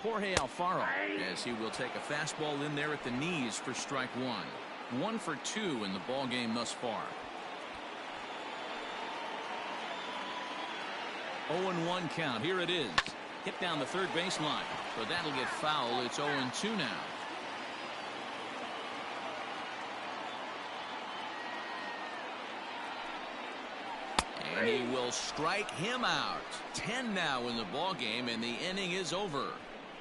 Jorge Alfaro, as he will take a fastball in there at the knees for strike one. 1 for 2 in the ball game thus far. 0-1 count. Here it is. Hit down the third baseline, but that'll get foul. It's 0-2 now. And he will strike him out. 10 now in the ball game, and the inning is over.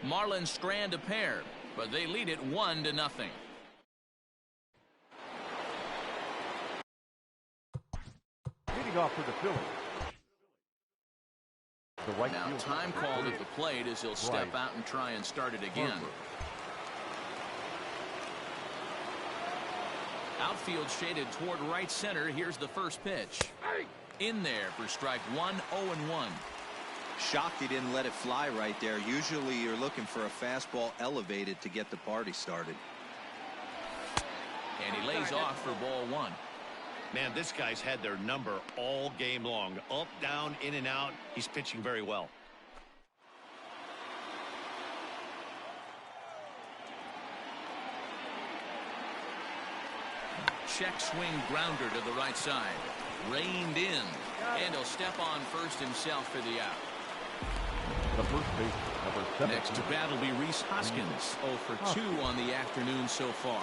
Marlins strand a pair, but they lead it 1-0. Leading off for the Phillies. Now time called at the plate as he'll step out and try and start it again. Outfield shaded toward right center. Here's the first pitch. In there for strike one. 0-1. Shocked he didn't let it fly right there. Usually you're looking for a fastball elevated to get the party started. And he lays off for ball one. Man, this guy's had their number all game long. Up, down, in and out. He's pitching very well. Check swing grounder to the right side. Reined in. And he'll step on first himself for the out. The first base, number 7. Next to bat will be Rhys Hoskins. 0 for 2 on the afternoon so far.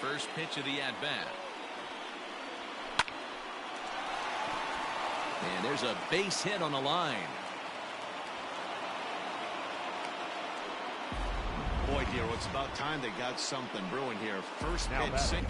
First pitch of the at-bat. And there's a base hit on the line. Boy, dear, it's about time they got something brewing here. First pitch, single,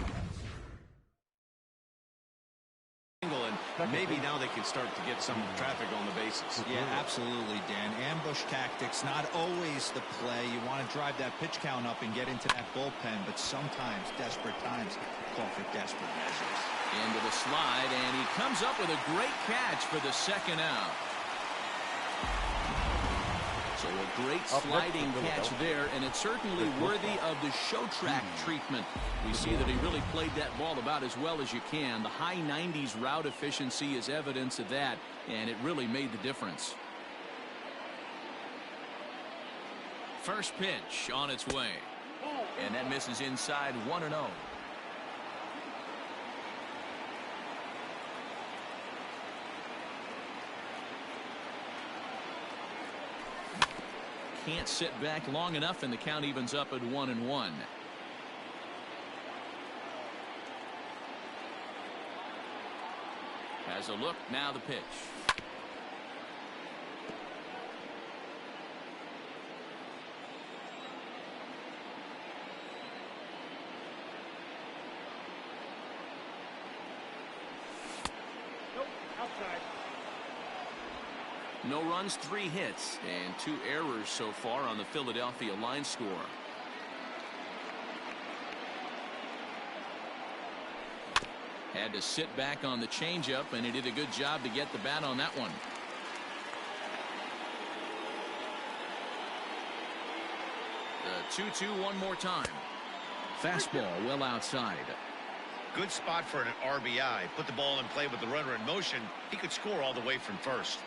and maybe now they can start to get some traffic on the bases. Yeah, absolutely, Dan. Ambush tactics, not always the play. You want to drive that pitch count up and get into that bullpen, but sometimes desperate times call for desperate measures. Into the slide, and he comes up with a great catch for the second out. So a great sliding catch there, and it's certainly worthy of the show track treatment. We see that he really played that ball about as well as you can. The high 90s route efficiency is evidence of that, and it really made the difference. First pitch on its way, and that misses inside. 1-0. Can't sit back long enough, and the count evens up at 1-1. Has a look, now the pitch. Nope, outside. No runs, 3 hits, and 2 errors so far on the Philadelphia line score. Had to sit back on the changeup, and he did a good job to get the bat on that one. The 2-2 one more time. Fastball well outside. Good spot for an RBI. Put the ball in play with the runner in motion. He could score all the way from first.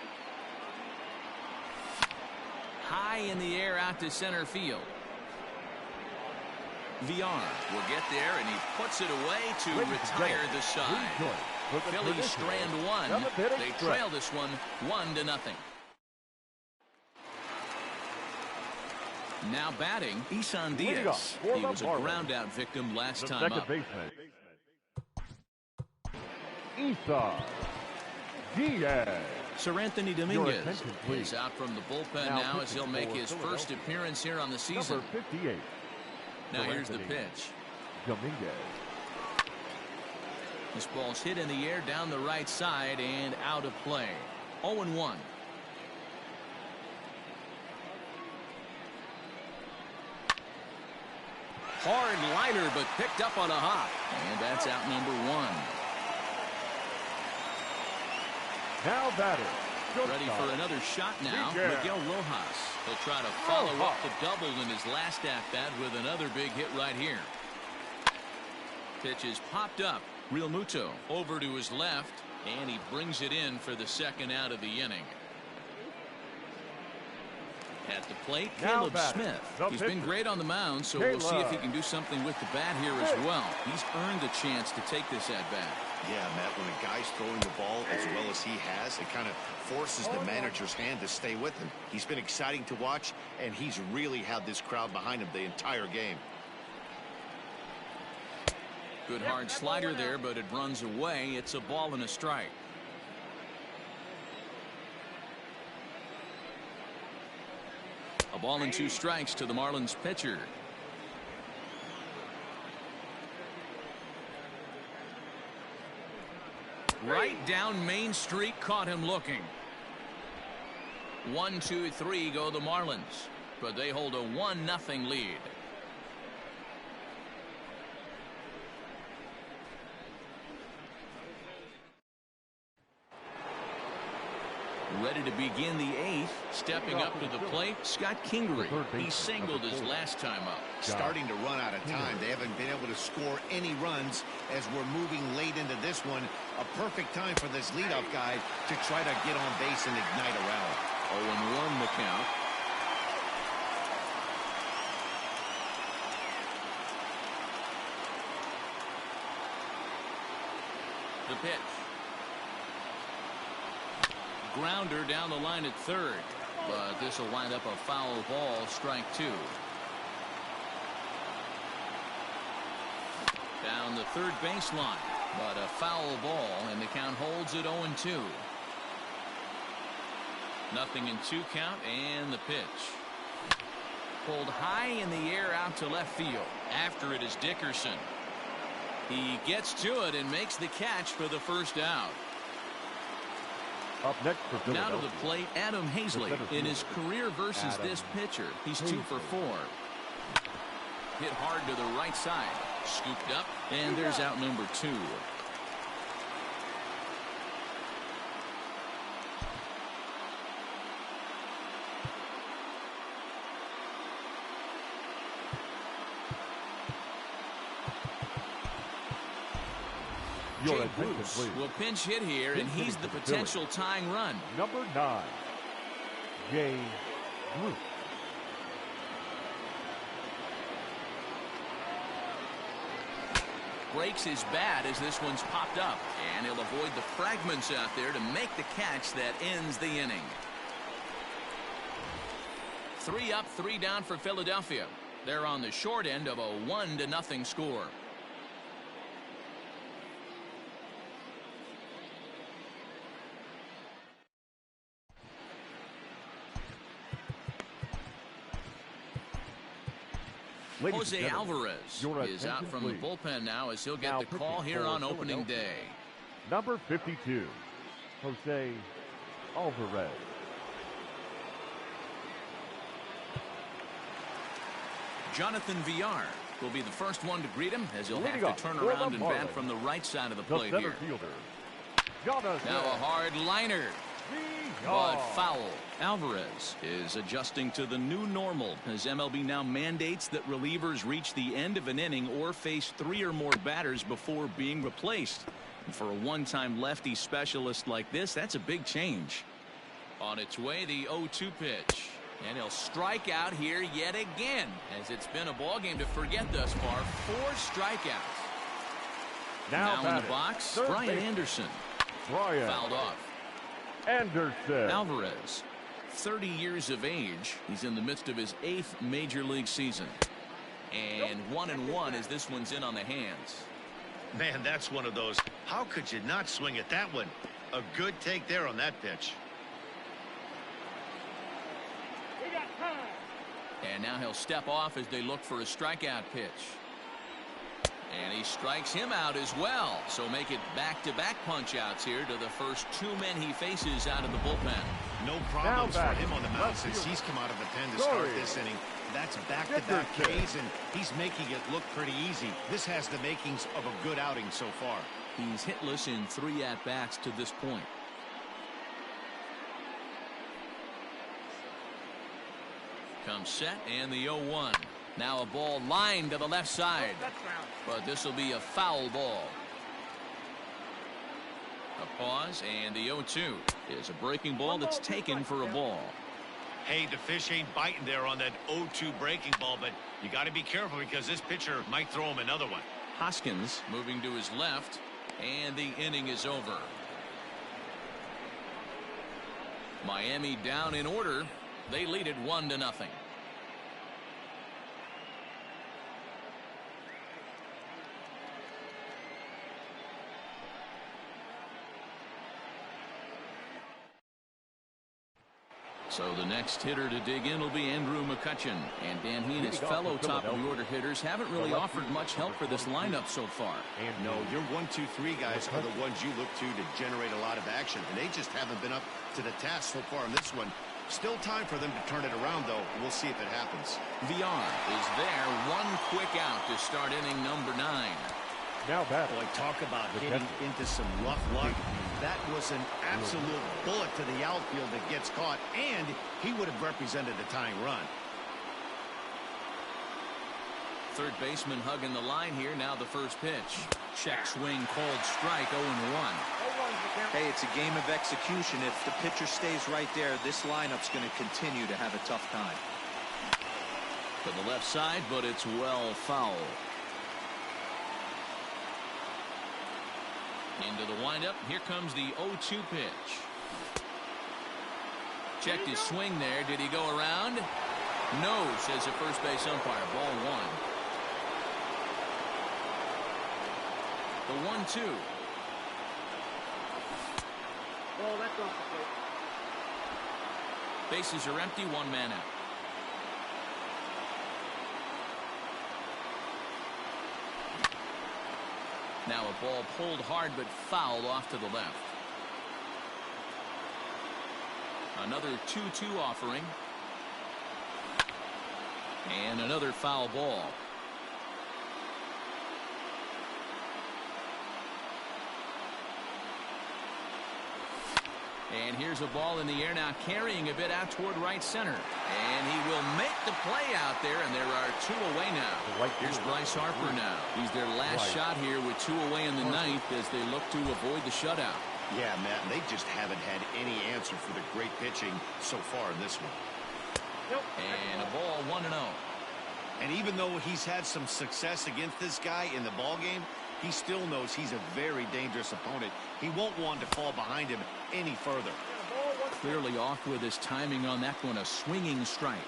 High in the air out to center field. VR will get there, and he puts it away to retire the side. Phillies strand one. They trail this one 1-0. Now batting, Isan Diaz. He was a ground-out victim last time up. Isan Diaz. Sir Anthony Dominguez is out from the bullpen now as he'll make his first appearance here on the season. Number 58. Now here's the pitch. Dominguez. This ball's hit in the air down the right side and out of play. 0-1. Hard liner, but picked up on a hop. And that's out number 1. Now batter. Ready for another shot now. Miguel Rojas. He'll try to follow up the double in his last at-bat with another big hit right here. Pitch is popped up. Real Muto over to his left, and he brings it in for the second out of the inning. At the plate, Now Caleb Smith. He's been great on the mound, so we'll see if he can do something with the bat here as well. He's earned a chance to take this at bat. Yeah, Matt, when a guy's throwing the ball as well as he has, it kind of forces the manager's hand to stay with him. He's been exciting to watch, and he's really had this crowd behind him the entire game. Good hard slider there, but it runs away. It's a ball and a strike. A ball and 2 strikes to the Marlins pitcher. Right down Main Street, caught him looking. 1, 2, 3 go the Marlins, but they hold a 1-0 lead. Ready to begin the 8th. Stepping up to the plate, Scott Kingery. He singled his last time up. Starting to run out of time. They haven't been able to score any runs as we're moving late into this one. A perfect time for this leadoff guy to try to get on base and ignite a rally. 0-1 the count. The pitch. Grounder down the line at third, but this will wind up a foul ball, strike 2. Down the third baseline, but a foul ball, and the count holds at 0-2. 0-2 count, and the pitch. Pulled high in the air out to left field. After it is Dickerson. He gets to it and makes the catch for the first out. Up next for Now to the plate, Adam Hazley. In his career versus this pitcher, he's 2 for 4. Hit hard to the right side. Scooped up, and there's out number 2. Jay Bruce will pinch hit here, and he's the potential tying run. Number 9, Jay Bruce. Breaks his bat as this one's popped up, and he'll avoid the fragments out there to make the catch that ends the inning. 3 up, 3 down for Philadelphia. They're on the short end of a 1-0 score. Jose Alvarez is out from the bullpen now as he'll get the call here on opening day. Number 52, Jose Alvarez. Jonathan Villar will be the first one to greet him as he'll have to turn around and bat from the right side of the plate here. Now a hard liner. But foul. Alvarez is adjusting to the new normal as MLB now mandates that relievers reach the end of an inning or face 3 or more batters before being replaced. And for a one-time lefty specialist like this, that's a big change. On its way, the 0-2 pitch. And he'll strike out here yet again, as it's been a ball game to forget thus far. 4 strikeouts. Now in the box, Brian Anderson. Fouled off. Anderson. Alvarez, 30 years of age. He's in the midst of his 8th major league season. And 1-1 as this one's in on the hands. Man, that's one of those. How could you not swing at that one? A good take there on that pitch. And now he'll step off as they look for a strikeout pitch. And he strikes him out as well. So make it back-to-back punch-outs here to the first 2 men he faces out of the bullpen. No problems for him on the mound since he's come out of the pen to start this inning. That's back-to-back Ks, and he's making it look pretty easy. This has the makings of a good outing so far. He's hitless in 3 at-bats to this point. Comes set, and the 0-1. Now a ball lined to the left side. But this will be a foul ball. A pause, and the 0-2 is a breaking ball that's taken for a ball. Hey, the fish ain't biting there on that 0-2 breaking ball, but you got to be careful because this pitcher might throw him another one. Hoskins moving to his left, and the inning is over. Miami down in order. They lead it 1-0. So the next hitter to dig in will be Andrew McCutchen. And Dan Heen, his fellow top-of-the-order hitters, haven't really offered much help for this lineup so far. No, your 1, 2, 3 guys are the ones you look to generate a lot of action, and they just haven't been up to the task so far in this one. Still time for them to turn it around, though. We'll see if it happens. VR is there. One quick out to start inning number 9. Now batting. Boy, talk about getting into some rough luck. That was an absolute bullet to the outfield that gets caught, and he would have represented the tying run. Third baseman hugging the line here. Now the first pitch. Check swing called strike. 0-1. Hey, it's a game of execution. If the pitcher stays right there, this lineup's going to continue to have a tough time. To the left side, but it's well foul. Into the windup. Here comes the 0-2 pitch. Checked his swing there. Did he go around? No, says the first base umpire. Ball 1. The 1-2. Oh, that's off the plate. Bases are empty. 1 man out. Now a ball pulled hard but fouled off to the left. Another 2-2 offering. And another foul ball. And here's a ball in the air now, carrying a bit out toward right center. And he will make the play out there, and there are 2 away now. Here's Bryce Harper now. He's their last shot here with 2 away in the ninth as they look to avoid the shutout. Yeah, Matt, they just haven't had any answer for the great pitching so far in this one. And a ball 1-0. And even though he's had some success against this guy in the ball game, he still knows he's a very dangerous opponent. He won't want to fall behind him any further. Clearly off with his timing on that one, a swinging strike.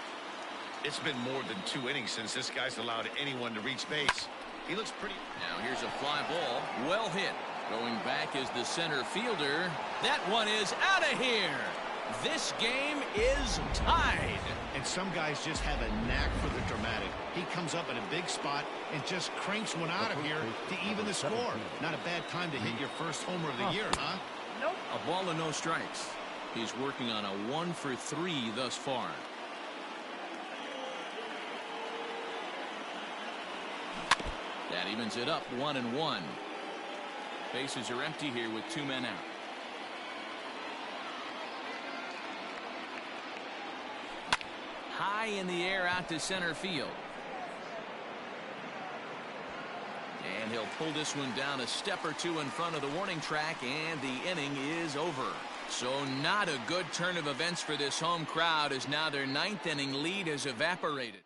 It's been more than 2 innings since this guy's allowed anyone to reach base. He looks pretty. Now here's a fly ball, well hit. Going back is the center fielder. That one is out of here. This game is tied. And some guys just have a knack for the dramatic. He comes up in a big spot and just cranks one out of here to even the score. Not a bad time to hit your first homer of the year, huh? Nope. A ball and no strikes. He's working on a 1 for 3 thus far. That evens it up 1-1. Bases are empty here with 2 men out. High in the air out to center field. And he'll pull this one down a step or 2 in front of the warning track, and the inning is over. So not a good turn of events for this home crowd, as now their 9th inning lead has evaporated.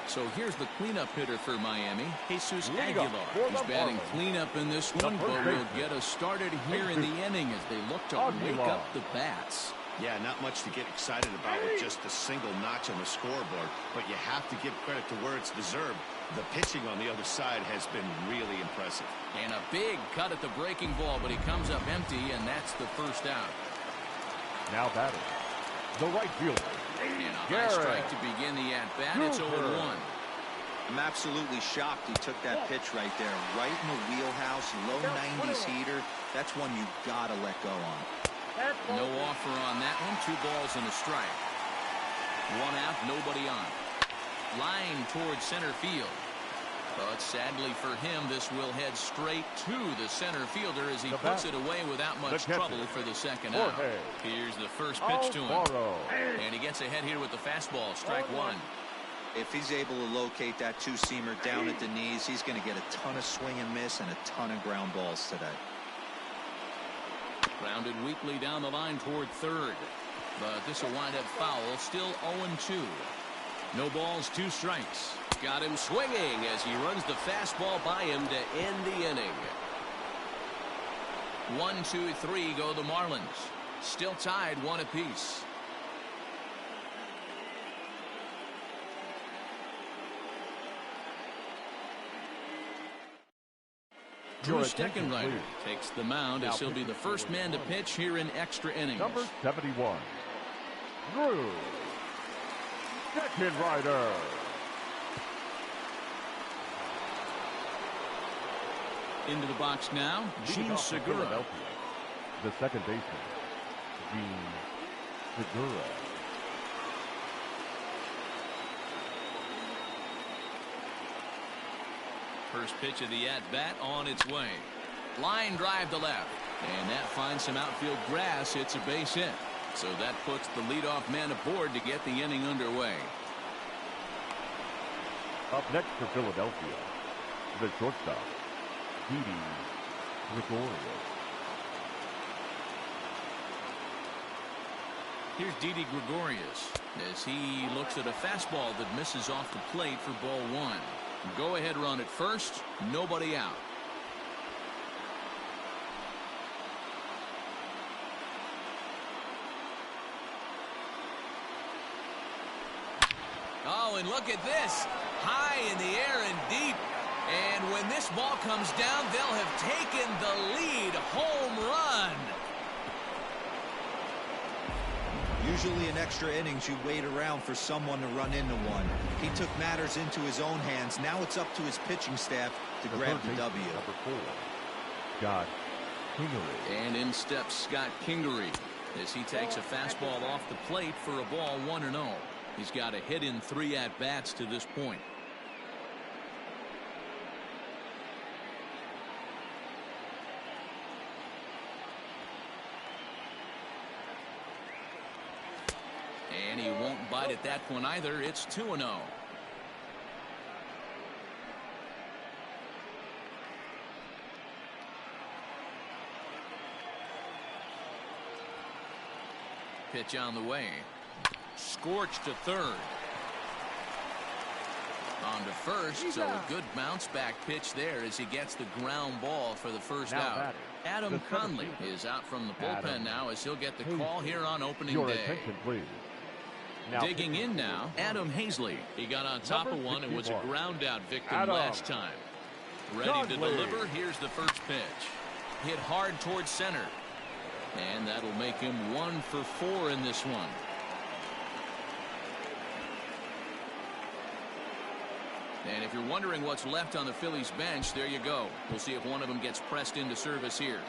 So here's the cleanup hitter for Miami, Jesus Aguilar. He's batting cleanup in this one, but will get us started here in the inning as they look to wake up the bats. Yeah, not much to get excited about with just a single notch on the scoreboard, but you have to give credit to where it's deserved. The pitching on the other side has been really impressive. And a big cut at the breaking ball, but he comes up empty, and that's the first out. Now batting, the right fielder. And a high strike to begin the at-bat. It's 0-1. I'm absolutely shocked he took that pitch right there. Right in the wheelhouse, low 90s heater. That's one you gotta let go on. No offer on that one. 2 balls and a strike. 1 out, nobody on. Line towards center field. But sadly for him, this will head straight to the center fielder as he puts it away without much trouble for the second out. Here's the first pitch to him. And he gets ahead here with the fastball. Strike 1. If he's able to locate that 2-seamer down at the knees, he's going to get a ton of swing and miss and a ton of ground balls today. Grounded weakly down the line toward third. but this will wind up foul. Still 0-2. No balls, 2 strikes. Got him swinging as he runs the fastball by him to end the inning. 1, 2, 3 go the Marlins. Still tied 1 apiece. Drew Steckenrider takes the mound as he'll be the first man to pitch here in extra innings. Number 71, Drew Steckenrider. Into the box now, Gene Segura. The second baseman, Gene Segura. First pitch of the at-bat on its way. Line drive to left. And that finds some outfield grass. It's a base hit. So that puts the leadoff man aboard to get the inning underway. Up next for Philadelphia, the shortstop, Didi Gregorius. Here's Didi Gregorius as he looks at a fastball that misses off the plate for ball 1. Go ahead run at first, nobody out. Oh, and look at this. High in the air and deep. And when this ball comes down, they'll have taken the lead. Home run. Usually in extra innings, you wait around for someone to run into one. He took matters into his own hands. Now it's up to his pitching staff to grab the W. Number 4, Scott Kingery. And in steps Scott Kingery as he takes a fastball off the plate for a ball 1-0. He's got a hit in 3 at-bats to this point. And he won't bite at that one either. It's 2-0. Pitch on the way. Scorched to third. On to first, so a good bounce back pitch there as he gets the ground ball for the first out. Adam Conley is out from the bullpen now as he'll get the call here on opening Your day. attention, please. Digging in now, Adam Hazley. He got on top of one and was a ground out victim last time. Ready to deliver. Here's the first pitch. Hit hard towards center. And that'll make him 1 for 4 in this one. And if you're wondering what's left on the Phillies bench, there you go. We'll see if one of them gets pressed into service here.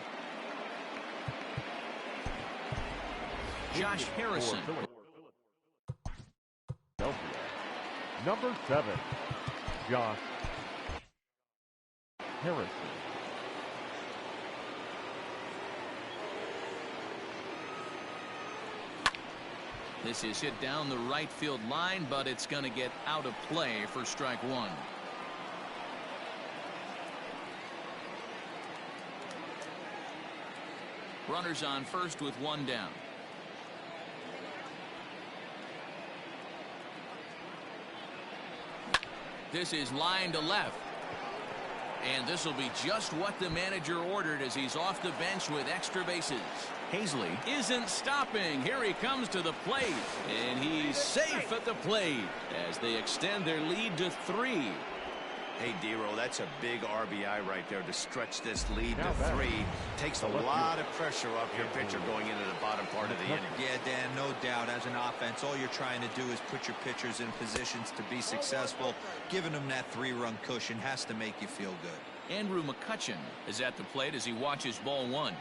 Josh Harrison. Number 7, Josh Harrison. This is hit down the right field line, but it's going to get out of play for strike 1. Runners on first with 1 down. This is line to left. And this will be just what the manager ordered as he's off the bench with extra bases. Hazley isn't stopping. Here he comes to the plate. And he's safe at the plate as they extend their lead to 3. Hey, Dero, that's a big RBI right there to stretch this lead to 3. Takes a lot of pressure off your pitcher going into the bottom part of the inning. Yeah, Dan, no doubt. As an offense, all you're trying to do is put your pitchers in positions to be successful. Giving them that 3-run cushion has to make you feel good. Andrew McCutchen is at the plate as he watches ball 1.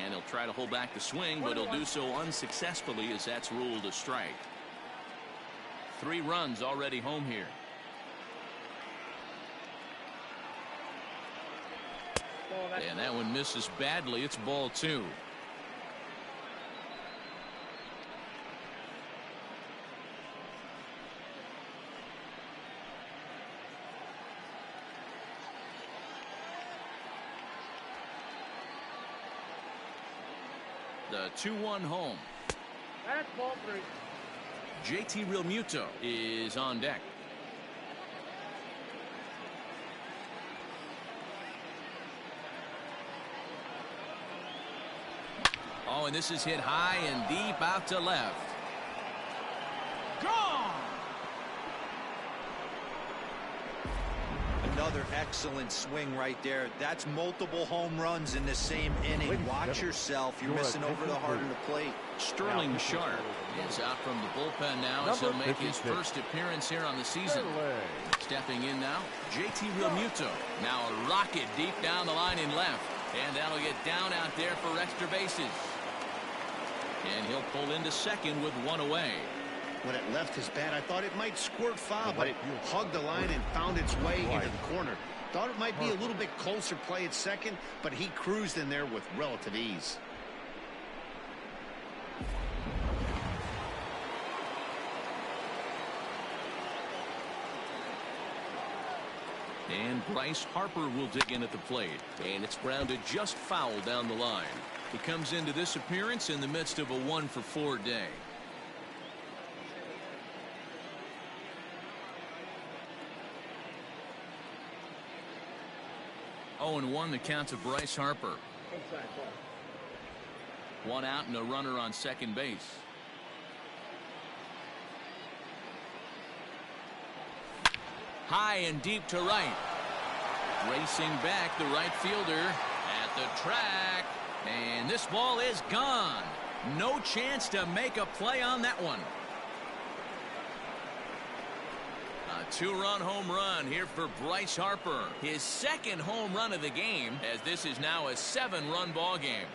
And he'll try to hold back the swing, but he'll do so unsuccessfully as that's ruled a strike. 3 runs already home here. And that one misses badly. It's ball 2. the 2-1 home. That's ball 3. JT Realmuto is on deck. Oh, and this is hit high and deep out to left. Gone! Another excellent swing right there. That's multiple home runs in the same inning. Watch yourself. You're missing over the heart of the plate. Sterling Sharp is out from the bullpen now as he'll make his first appearance here on the season. Stepping in now, JT Realmuto. Now a rocket deep down the line in left. And that'll get down out there for extra bases. And he'll pull into second with one away. When it left his bat, I thought it might squirt foul, but it hugged the line and found its way into the corner. Thought it might be a little bit closer play at second, but he cruised in there with relative ease. And Bryce Harper will dig in at the plate. And it's grounded just foul down the line. He comes into this appearance in the midst of a 1-for-4 day. 0-1 the count to Bryce Harper. One out and a runner on second base. High and deep to right. Racing back the right fielder at the track. And this ball is gone. No chance to make a play on that one. A 2-run home run here for Bryce Harper. His second home run of the game, as this is now a 7-run ball game.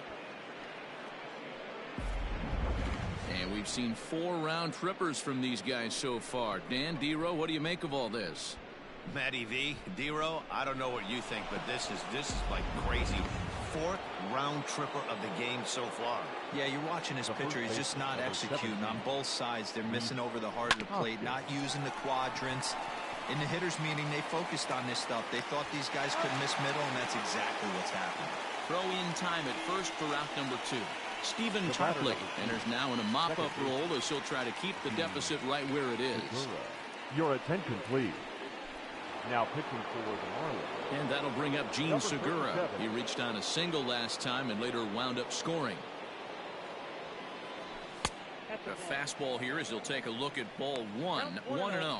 And we've seen 4 round trippers from these guys so far. Dan, D-Row, what do you make of all this? Matty V, D-Row, I don't know what you think, but this is like crazy. 4th round tripper of the game so far. Yeah, you're watching his pitcher. He's just not executing on both sides. They're missing over the heart of the plate, not using the quadrants. In the hitters meeting, they focused on this stuff. They thought these guys could miss middle, and that's exactly what's happened. Throw in time at first for out number 2. Stephen Tarpley enters now in a mop-up role as he'll try to keep the deficit right where it is. Your attention, please. Now pitching for the Marlins. And that'll bring up Gene Segura. He reached on a single last time and later wound up scoring. The fastball here as he'll take a look at ball 1, 1-0.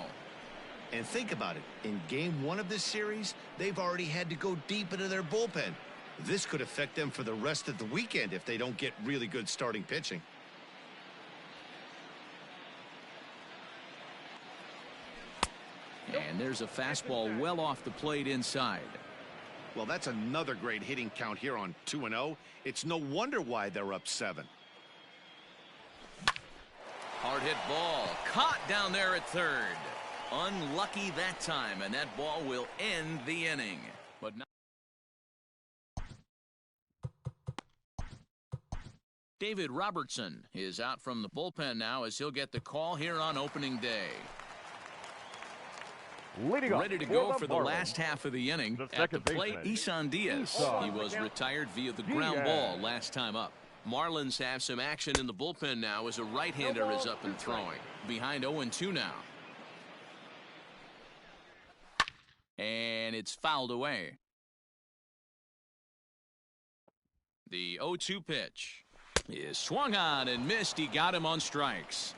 And think about it. In game 1 of this series, they've already had to go deep into their bullpen. This could affect them for the rest of the weekend if they don't get really good starting pitching. And there's a fastball well off the plate inside. Well, that's another great hitting count here on 2-0. It's no wonder why they're up 7. Hard hit ball caught down there at third. Unlucky that time, and that ball will end the inning. But not. David Robertson is out from the bullpen now as he'll get the call here on opening day. Ready to go for the last half of the inning. At the plate, Isan Diaz. He was retired via the ground ball last time up. Marlins have some action in the bullpen now as a right-hander is up and throwing. Behind 0-2 now. And it's fouled away. The 0-2 pitch is swung on and missed. He got him on strikes.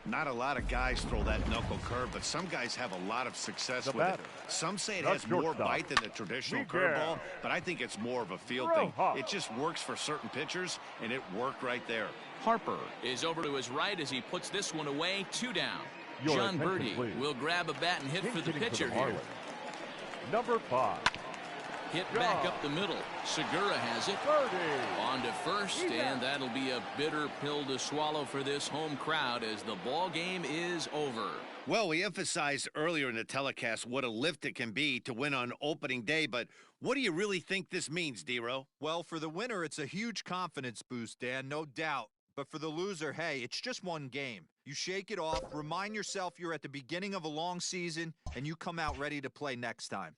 Not a lot of guys throw that knuckle curve, but some guys have a lot of success with it. Some say it has more bite than the traditional curveball, but I think it's more of a feel thing. It just works for certain pitchers, and it worked right there. Harper is over to his right as he puts this one away. 2 down. John Birdie will grab a bat and hit for the pitcher here. Number 5. Hit back up the middle. Segura has it. On to first, and that'll be a bitter pill to swallow for this home crowd as the ball game is over. Well, we emphasized earlier in the telecast what a lift it can be to win on opening day, but what do you really think this means, D-Row? Well, for the winner, it's a huge confidence boost, Dan, no doubt. But for the loser, hey, it's just one game. You shake it off, remind yourself you're at the beginning of a long season, and you come out ready to play next time.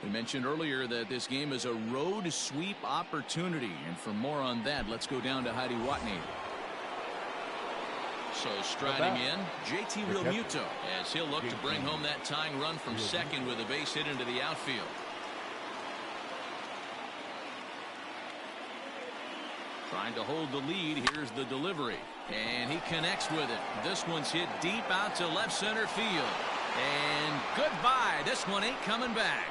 We mentioned earlier that this game is a road sweep opportunity. And for more on that, let's go down to Heidi Watney. So striding in, JT Realmuto, as he'll look to bring home that tying run from second with a base hit into the outfield. Trying to hold the lead. Here's the delivery. And he connects with it. This one's hit deep out to left center field. And goodbye. This one ain't coming back.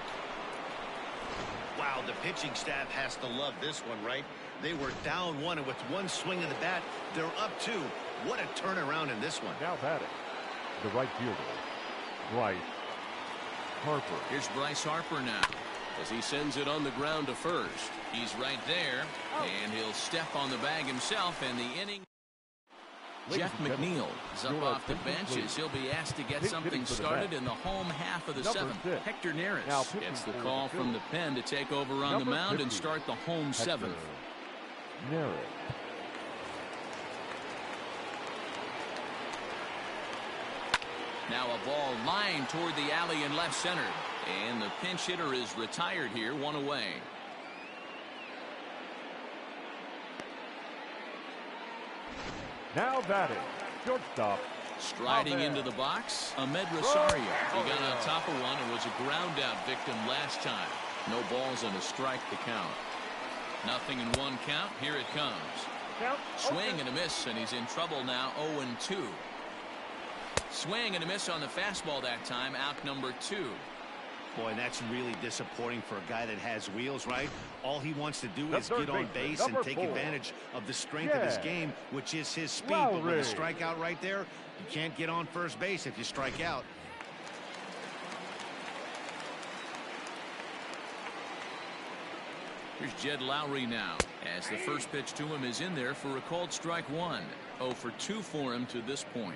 Wow, the pitching staff has to love this one, right? They were down one, and with one swing of the bat, they're up two. What a turnaround in this one. Now batting, the right fielder, Bryce Harper. Here's Bryce Harper now, as he sends it on the ground to first. He's right there, and he'll step on the bag himself, and the inning. Jeff McNeil is up off the bench as he'll be asked to get something started in the home half of the seventh. Hector Neris gets the call from the pen to take over on the mound and start the home seventh. Now a ball lined toward the alley in left center, and the pinch hitter is retired here, one away. Now batting, shortstop. Striding into the box, Ahmed Rosario. He got on top of one and was a ground out victim last time. No balls and a strike to count. Nothing in one count. Here it comes. Swing and a miss, and he's in trouble now. 0-2. Swing and a miss on the fastball that time. Out number 2. Boy, that's really disappointing for a guy that has wheels, right? All he wants to do is get on base and take advantage of the strength of his game, which is his speed. But with a strikeout right there, you can't get on first base if you strike out. Here's Jed Lowry now, as the first pitch to him is in there for a called strike one. 0 for 2 for him to this point.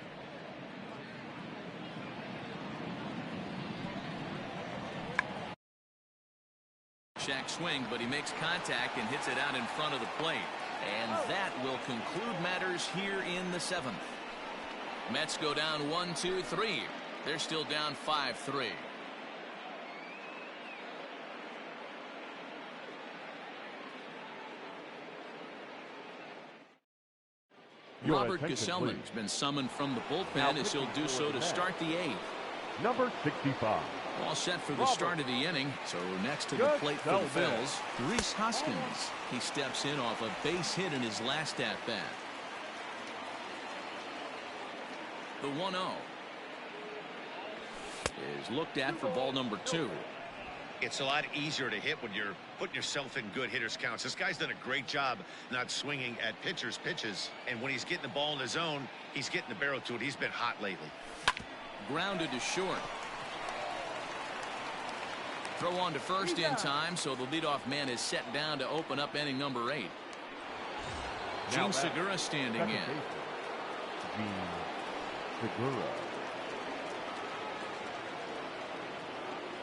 Shack swing, but he makes contact and hits it out in front of the plate. And that will conclude matters here in the seventh. Mets go down 1-2-3. They're still down 5-3. Robert Gesellman's been summoned from the bullpen as he'll do so to start the eighth. Number 65. All set for the start of the inning. So next to the plate for the Phils, Rhys Hoskins. He steps in off a base hit in his last at-bat. The 1-0 is looked at for ball number 2. It's a lot easier to hit when you're putting yourself in good hitters' counts. This guy's done a great job not swinging at pitchers' pitches. And when he's getting the ball in his zone, he's getting the barrel to it. He's been hot lately. Grounded to short. Throw on to first in time, so the leadoff man is set down to open up inning number 8. Gene Segura standing in. Segura.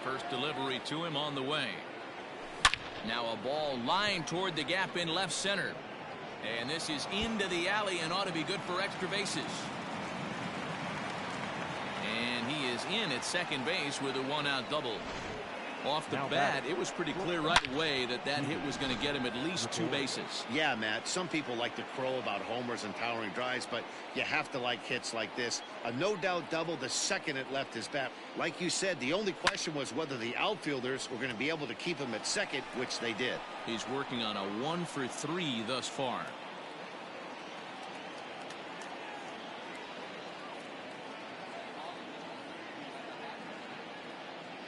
First delivery to him on the way. Now a ball lined toward the gap in left center. And this is into the alley and ought to be good for extra bases. And he is in at second base with a 1-out double. Off the bat, it was pretty clear right away that that hit was going to get him at least 2 bases. Yeah, Matt, some people like to crow about homers and towering drives, but you have to like hits like this. A no-doubt double the second it left his bat. Like you said, the only question was whether the outfielders were going to be able to keep him at second, which they did. He's working on a 1 for 3 thus far.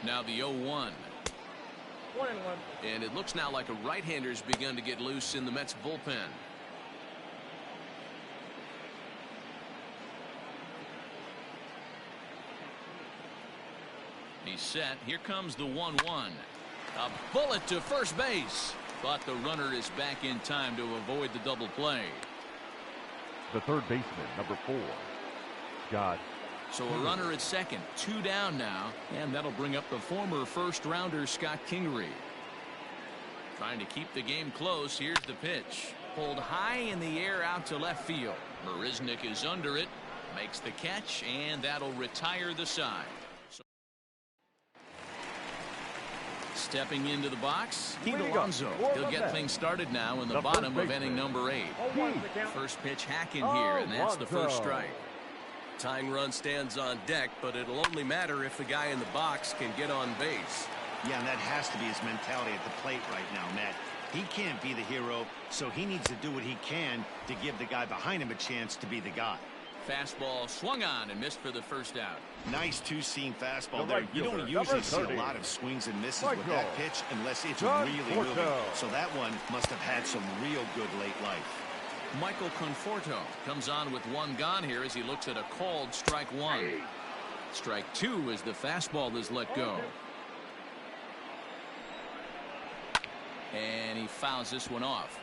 Now the 0-1. And it looks now like a right-hander's begun to get loose in the Mets bullpen. He's set. Here comes the 1-1. A bullet to first base. But the runner is back in time to avoid the double play. The third baseman, number 4, Scott. So a runner at second, 2 down now, and that'll bring up the former first-rounder Scott Kingery. Trying to keep the game close. Here's the pitch. Pulled high in the air out to left field. Marisnick is under it, makes the catch, and that'll retire the side. Stepping into the box, Pete Alonso. He'll get things started now in the bottom of inning number 8. First pitch hacking here, and that's the first strike. Tying run stands on deck, but it'll only matter if the guy in the box can get on base. Yeah, and that has to be his mentality at the plate right now, Matt. He can't be the hero, so he needs to do what he can to give the guy behind him a chance to be the guy. Fastball swung on and missed for the first out. Nice two-seam fastball there. You don't usually see a lot of swings and misses with that pitch unless it's really moving. So that one must have had some real good late life. Michael Conforto comes on with one gone here as he looks at a called strike 1. Strike 2 as the fastball is let go. And he fouls this one off.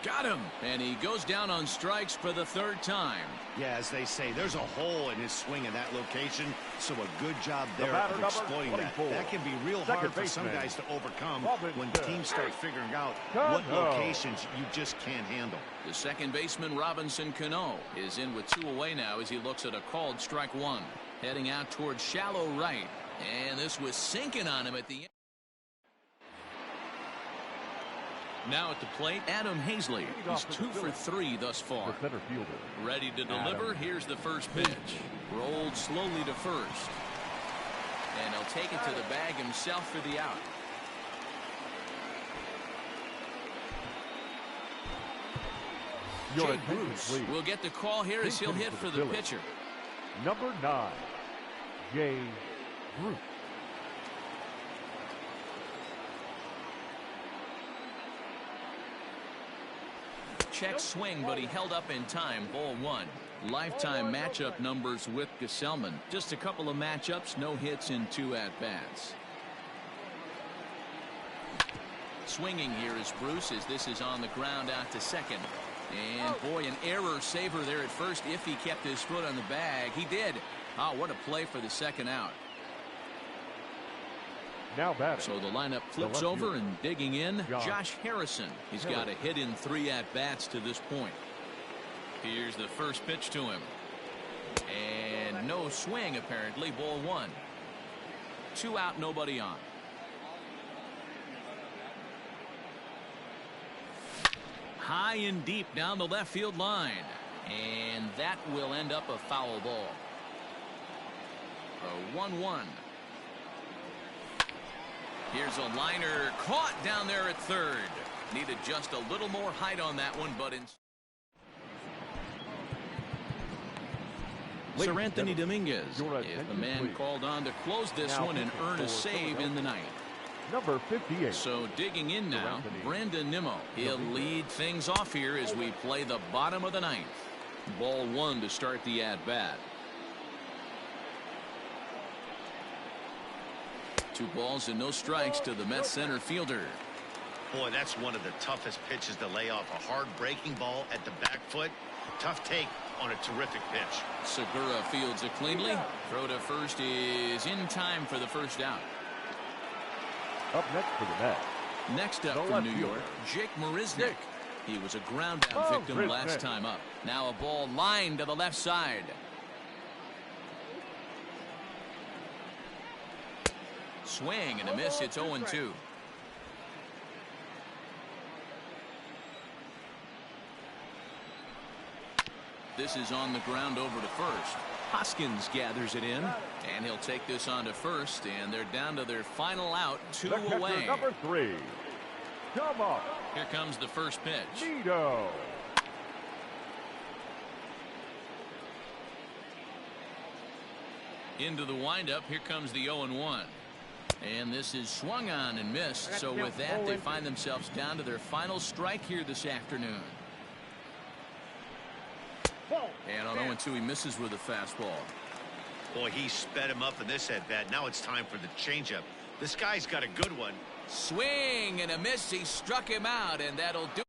Got him. And he goes down on strikes for the 3rd time. Yeah, as they say, there's a hole in his swing in that location, so a good job there of exploiting that. That can be real hard for some guys to overcome when teams start figuring out what locations you just can't handle. The second baseman, Robinson Cano, is in with 2 away now as he looks at a called strike 1. Heading out towards shallow right. And this was sinking on him at the end. Now at the plate, Adam Hazley. He's 2 for 3 thus far. Ready to deliver. Here's the first pitch. Rolled slowly to first. And he'll take it to the bag himself for the out. Jake Bruce will get the call here as he'll hit for the pitcher. Number 9, Jay Bruce. Check swing, but he held up in time. Ball 1. Lifetime matchup numbers with Gesellman. Just a couple of matchups, no hits in 2 at-bats. Swinging here is Bruce as this is on the ground out to second. And boy, an error saver there at first if he kept his foot on the bag. He did. Oh, what a play for the second out. Now batting. So the lineup flips over and digging in, Josh Harrison. He's got a hit in 3 at-bats to this point. Here's the first pitch to him. And no swing apparently. Ball 1. 2 out, nobody on. High and deep down the left field line. And that will end up a foul ball. A 1-1. Here's a liner caught down there at third. Needed just a little more height on that one, but in Sir Anthony Dominguez is the man called on to close this one and earn a save in the ninth. Number 58. So digging in now, Brandon Nimmo. He'll lead things off here as we play the bottom of the ninth. Ball 1 to start the at-bat. 2 balls and no strikes to the Mets center fielder. Boy, that's one of the toughest pitches to lay off. A hard breaking ball at the back foot. Tough take on a terrific pitch. Segura fields it cleanly. Throw to first is in time for the first out. Up next for the Mets. Next up from New York, Jake Marisnick. He was a ground out victim last time up. Now a ball lined to the left side. Swing and a miss. It's 0-2. This is on the ground over to first. Hoskins gathers it in, and he'll take this on to first, and they're down to their final out, 2 away. Number 3. Come on. Here comes the first pitch. Nito. Into the windup. Here comes the 0-1. And this is swung on and missed. So with that, they find themselves down to their final strike here this afternoon. And on 0-2, he misses with a fastball. Boy, he sped him up in this at-bat. Now it's time for the changeup. This guy's got a good one. Swing and a miss. He struck him out, and that'll do